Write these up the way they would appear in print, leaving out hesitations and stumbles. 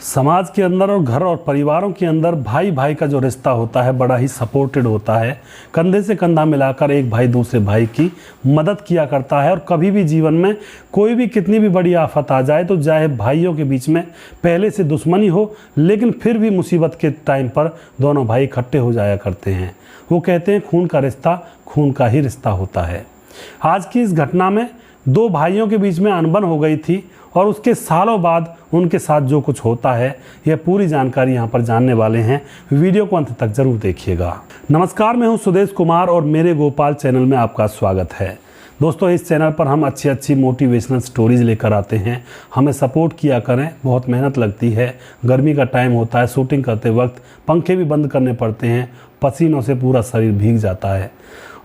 समाज के अंदर और घर और परिवारों के अंदर भाई भाई का जो रिश्ता होता है बड़ा ही सपोर्टेड होता है। कंधे से कंधा मिलाकर एक भाई दूसरे भाई की मदद किया करता है। और कभी भी जीवन में कोई भी कितनी भी बड़ी आफत आ जाए तो चाहे भाइयों के बीच में पहले से दुश्मनी हो, लेकिन फिर भी मुसीबत के टाइम पर दोनों भाई इकट्ठे हो जाया करते हैं। वो कहते हैं खून का रिश्ता खून का ही रिश्ता होता है। आज की इस घटना में दो भाइयों के बीच में अनबन हो गई थी और उसके सालों बाद उनके साथ जो कुछ होता है यह पूरी जानकारी यहाँ पर जानने वाले हैं। वीडियो को अंत तक जरूर देखिएगा। नमस्कार, मैं हूँ सुदेश कुमार और मेरे गोपाल चैनल में आपका स्वागत है। दोस्तों, इस चैनल पर हम अच्छी मोटिवेशनल स्टोरीज लेकर आते हैं। हमें सपोर्ट किया करें, बहुत मेहनत लगती है। गर्मी का टाइम होता है, शूटिंग करते वक्त पंखे भी बंद करने पड़ते हैं, पसीनों से पूरा शरीर भीग जाता है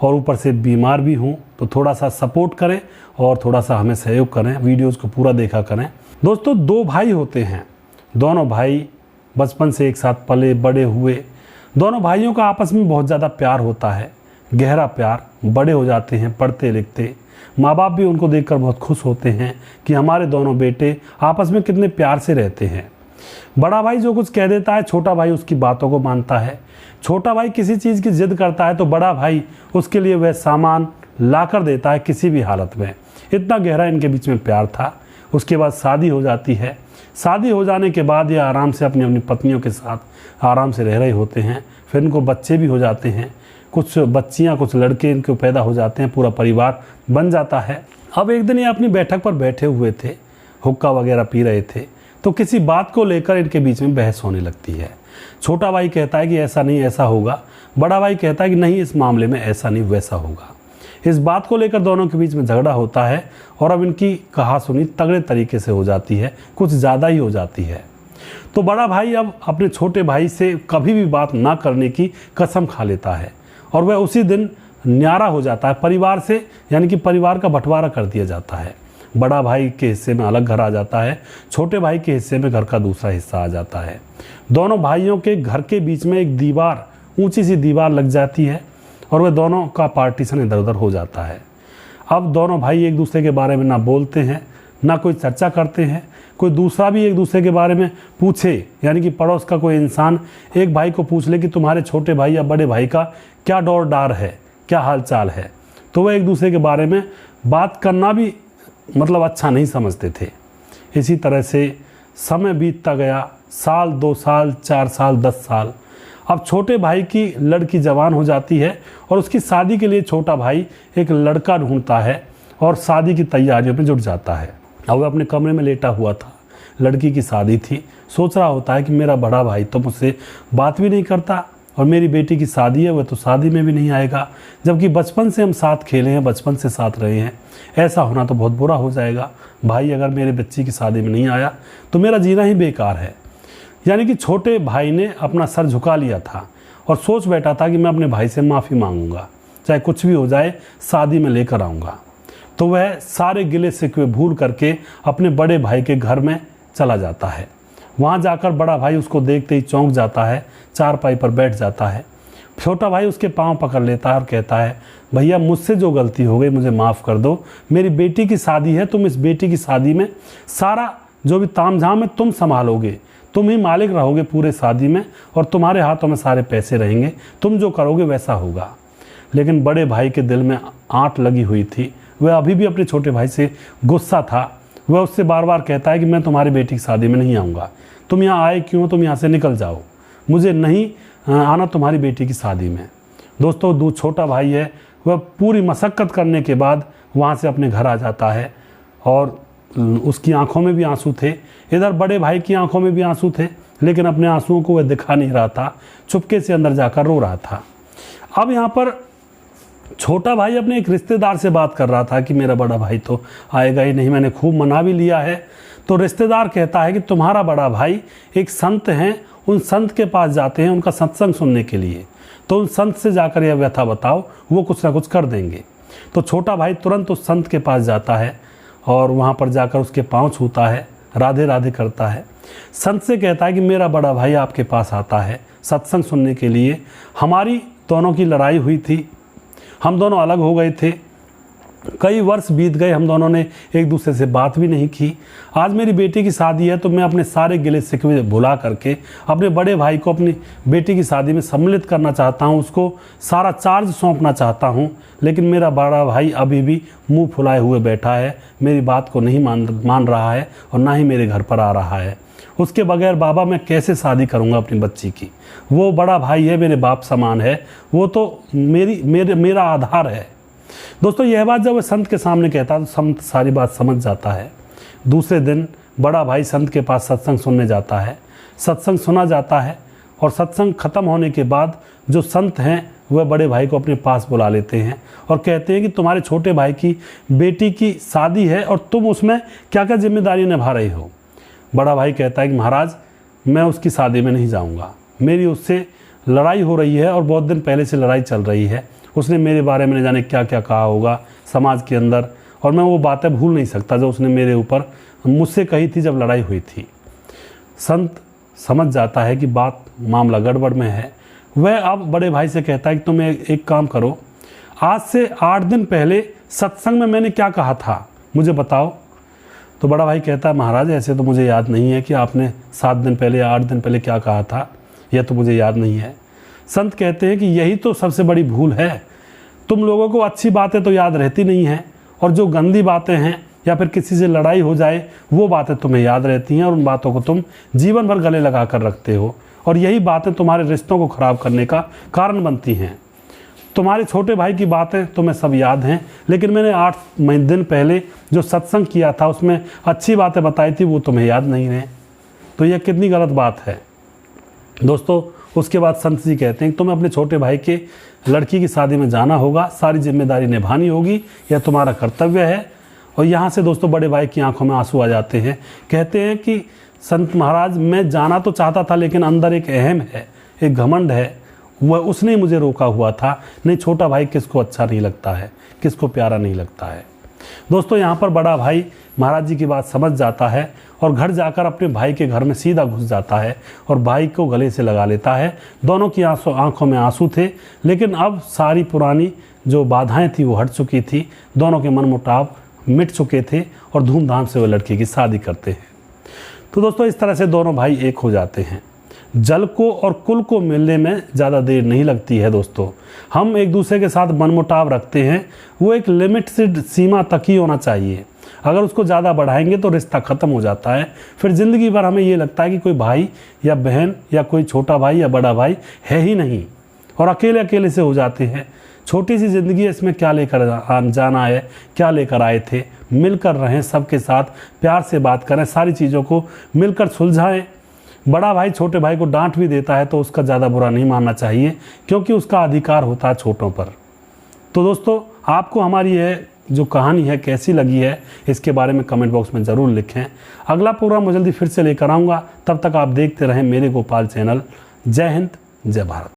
और ऊपर से बीमार भी हूँ, तो थोड़ा सा सपोर्ट करें और थोड़ा सा हमें सहयोग करें। वीडियोस को पूरा देखा करें। दोस्तों, दो भाई होते हैं। दोनों भाई बचपन से एक साथ पले बड़े हुए। दोनों भाइयों का आपस में बहुत ज़्यादा प्यार होता है, गहरा प्यार। बड़े हो जाते हैं, पढ़ते लिखते, माँ बाप भी उनको देखकर बहुत खुश होते हैं कि हमारे दोनों बेटे आपस में कितने प्यार से रहते हैं। बड़ा भाई जो कुछ कह देता है, छोटा भाई उसकी बातों को मानता है। छोटा भाई किसी चीज़ की जिद करता है तो बड़ा भाई उसके लिए वह सामान ला कर देता है किसी भी हालत में। इतना गहरा इनके बीच में प्यार था। उसके बाद शादी हो जाती है। शादी हो जाने के बाद ये आराम से अपनी अपनी पत्नियों के साथ आराम से रह रहे होते हैं। फिर इनको बच्चे भी हो जाते हैं, कुछ बच्चियां कुछ लड़के इनको पैदा हो जाते हैं, पूरा परिवार बन जाता है। अब एक दिन ये अपनी बैठक पर बैठे हुए थे, हुक्का वगैरह पी रहे थे, तो किसी बात को लेकर इनके बीच में बहस होने लगती है। छोटा भाई कहता है कि ऐसा नहीं ऐसा होगा। बड़ा भाई कहता है कि नहीं, इस मामले में ऐसा नहीं वैसा होगा। इस बात को लेकर दोनों के बीच में झगड़ा होता है और अब इनकी कहासुनी तगड़े तरीके से हो जाती है, कुछ ज़्यादा ही हो जाती है। तो बड़ा भाई अब अपने छोटे भाई से कभी भी बात ना करने की कसम खा लेता है और वह उसी दिन न्यारा हो जाता है परिवार से, यानी कि परिवार का बंटवारा कर दिया जाता है। बड़ा भाई के हिस्से में अलग घर आ जाता है, छोटे भाई के हिस्से में घर का दूसरा हिस्सा आ जाता है। दोनों भाइयों के घर के बीच में एक दीवार, ऊंची सी दीवार लग जाती है और वह दोनों का पार्टीशन इधर उधर हो जाता है। अब दोनों भाई एक दूसरे के बारे में ना बोलते हैं, ना कोई चर्चा करते हैं। कोई दूसरा भी एक दूसरे के बारे में पूछे, यानी कि पड़ोस का कोई इंसान एक भाई को पूछ ले कि तुम्हारे छोटे भाई या बड़े भाई का क्या दौर डार है, क्या हाल चाल है, तो वह एक दूसरे के बारे में बात करना भी मतलब अच्छा नहीं समझते थे। इसी तरह से समय बीतता गया, साल 2 साल 4 साल 10 साल। अब छोटे भाई की लड़की जवान हो जाती है और उसकी शादी के लिए छोटा भाई एक लड़का ढूंढता है और शादी की तैयारियों में जुट जाता है। अब वह अपने कमरे में लेटा हुआ था, लड़की की शादी थी। सोच रहा होता है कि मेरा बड़ा भाई तो मुझसे बात भी नहीं करता और मेरी बेटी की शादी है, वह तो शादी में भी नहीं आएगा, जबकि बचपन से हम साथ खेले हैं, बचपन से साथ रहे हैं। ऐसा होना तो बहुत बुरा हो जाएगा। भाई अगर मेरे बच्ची की शादी में नहीं आया तो मेरा जीना ही बेकार है। यानी कि छोटे भाई ने अपना सर झुका लिया था और सोच बैठा था कि मैं अपने भाई से माफ़ी मांगूंगा, चाहे कुछ भी हो जाए, शादी में लेकर आऊँगा। तो वह सारे गिले शिकवे भूल करके अपने बड़े भाई के घर में चला जाता है। वहाँ जाकर बड़ा भाई उसको देखते ही चौंक जाता है, चारपाई पर बैठ जाता है। छोटा भाई उसके पाँव पकड़ लेता है और कहता है, भैया मुझसे जो गलती हो गई मुझे माफ़ कर दो। मेरी बेटी की शादी है, तुम इस बेटी की शादी में सारा जो भी तामझाम है तुम संभालोगे, तुम ही मालिक रहोगे पूरे शादी में और तुम्हारे हाथों में सारे पैसे रहेंगे, तुम जो करोगे वैसा होगा। लेकिन बड़े भाई के दिल में आंट लगी हुई थी। वह अभी भी अपने छोटे भाई से गुस्सा था। वह उससे बार बार कहता है कि मैं तुम्हारी बेटी की शादी में नहीं आऊँगा, तुम यहाँ आए क्यों, तुम यहाँ से निकल जाओ, मुझे नहीं आना तुम्हारी बेटी की शादी में। दोस्तों, छोटा भाई है, वह पूरी मशक्क़त करने के बाद वहाँ से अपने घर आ जाता है और उसकी आंखों में भी आंसू थे, इधर बड़े भाई की आंखों में भी आंसू थे, लेकिन अपने आंसुओं को वह दिखा नहीं रहा था, चुपके से अंदर जाकर रो रहा था। अब यहाँ पर छोटा भाई अपने एक रिश्तेदार से बात कर रहा था कि मेरा बड़ा भाई तो आएगा ही नहीं, मैंने खूब मना भी लिया है। तो रिश्तेदार कहता है कि तुम्हारा बड़ा भाई एक संत हैं, उन संत के पास जाते हैं उनका सत्संग सुनने के लिए, तो उन संत से जाकर यह व्यथा बताओ, वो कुछ ना कुछ कर देंगे। तो छोटा भाई तुरंत उस संत के पास जाता है और वहाँ पर जाकर उसके पाँव छूता है, राधे राधे करता है। संत से कहता है कि मेरा बड़ा भाई आपके पास आता है सत्संग सुनने के लिए, हमारी दोनों की लड़ाई हुई थी, हम दोनों अलग हो गए थे, कई वर्ष बीत गए, हम दोनों ने एक दूसरे से बात भी नहीं की। आज मेरी बेटी की शादी है तो मैं अपने सारे गिले शिकवे भुला करके अपने बड़े भाई को अपनी बेटी की शादी में सम्मिलित करना चाहता हूं, उसको सारा चार्ज सौंपना चाहता हूं। लेकिन मेरा बड़ा भाई अभी भी मुंह फुलाए हुए बैठा है, मेरी बात को नहीं मान रहा है और ना ही मेरे घर पर आ रहा है। उसके बगैर बाबा मैं कैसे शादी करूँगा अपनी बच्ची की? वो बड़ा भाई है, मेरे बाप समान है, वो तो मेरा आधार है। दोस्तों यह बात जब वह संत के सामने कहता है तो संत सारी बात समझ जाता है। दूसरे दिन बड़ा भाई संत के पास सत्संग सुनने जाता है। सत्संग सुना जाता है और सत्संग खत्म होने के बाद जो संत हैं वह बड़े भाई को अपने पास बुला लेते हैं और कहते हैं कि तुम्हारे छोटे भाई की बेटी की शादी है और तुम उसमें क्या क्या जिम्मेदारी निभा रहे हो। बड़ा भाई कहता है कि महाराज मैं उसकी शादी में नहीं जाऊँगा, मेरी उससे लड़ाई हो रही है और बहुत दिन पहले से लड़ाई चल रही है। उसने मेरे बारे में न जाने क्या क्या कहा होगा समाज के अंदर, और मैं वो बातें भूल नहीं सकता जो उसने मेरे ऊपर मुझसे कही थी जब लड़ाई हुई थी। संत समझ जाता है कि मामला गड़बड़ में है। वह अब बड़े भाई से कहता है कि तुम एक काम करो, आज से 8 दिन पहले सत्संग में मैंने क्या कहा था मुझे बताओ। तो बड़ा भाई कहता है महाराज ऐसे तो मुझे याद नहीं है कि आपने 7 दिन पहले या 8 दिन पहले क्या कहा था, यह तो मुझे याद नहीं है। संत कहते हैं कि यही तो सबसे बड़ी भूल है, तुम लोगों को अच्छी बातें तो याद रहती नहीं हैं और जो गंदी बातें हैं या फिर किसी से लड़ाई हो जाए वो बातें तुम्हें याद रहती हैं और उन बातों को तुम जीवन भर गले लगा कर रखते हो और यही बातें तुम्हारे रिश्तों को ख़राब करने का कारण बनती हैं। तुम्हारे छोटे भाई की बातें तुम्हें सब याद हैं, लेकिन मैंने 8 दिन पहले जो सत्संग किया था उसमें अच्छी बातें बताई थी वो तुम्हें याद नहीं है। तो यह कितनी गलत बात है। दोस्तों उसके बाद संत जी कहते हैं कि तुम्हें अपने छोटे भाई के लड़की की शादी में जाना होगा, सारी जिम्मेदारी निभानी होगी, यह तुम्हारा कर्तव्य है। और यहाँ से दोस्तों बड़े भाई की आंखों में आंसू आ जाते हैं। कहते हैं कि संत महाराज मैं जाना तो चाहता था लेकिन अंदर एक अहम है, एक घमंड है, वह उसने मुझे रोका हुआ था। नहीं छोटा भाई किसको अच्छा नहीं लगता है, किसको प्यारा नहीं लगता है। दोस्तों यहाँ पर बड़ा भाई महाराज जी की बात समझ जाता है और घर जाकर अपने भाई के घर में सीधा घुस जाता है और भाई को गले से लगा लेता है। दोनों की आंखों में आंसू थे, लेकिन अब सारी पुरानी जो बाधाएं थी वो हट चुकी थी, दोनों के मनमुटाव मिट चुके थे और धूमधाम से वो लड़की की शादी करते हैं। तो दोस्तों इस तरह से दोनों भाई एक हो जाते हैं। जल को और कुल को मिलने में ज़्यादा देर नहीं लगती है। दोस्तों हम एक दूसरे के साथ मनमुटाव रखते हैं, वो एक लिमिटेड सीमा तक ही होना चाहिए। अगर उसको ज़्यादा बढ़ाएंगे तो रिश्ता ख़त्म हो जाता है, फिर ज़िंदगी भर हमें ये लगता है कि कोई भाई या बहन या कोई छोटा भाई या बड़ा भाई है ही नहीं और अकेले अकेले से हो जाते हैं। छोटी सी ज़िंदगी है, इसमें क्या लेकर जाना है, क्या लेकर आए थे। मिलकर रहें, सबके साथ प्यार से बात करें, सारी चीज़ों को मिलकर सुलझाएं। बड़ा भाई छोटे भाई को डांट भी देता है तो उसका ज़्यादा बुरा नहीं मानना चाहिए, क्योंकि उसका अधिकार होता है छोटों पर। तो दोस्तों आपको हमारी यह जो कहानी है कैसी लगी है इसके बारे में कमेंट बॉक्स में ज़रूर लिखें। अगला प्रोग्राम मैं जल्दी फिर से लेकर आऊँगा, तब तक आप देखते रहें मेरे गोपाल चैनल। जय हिंद, जय भारत।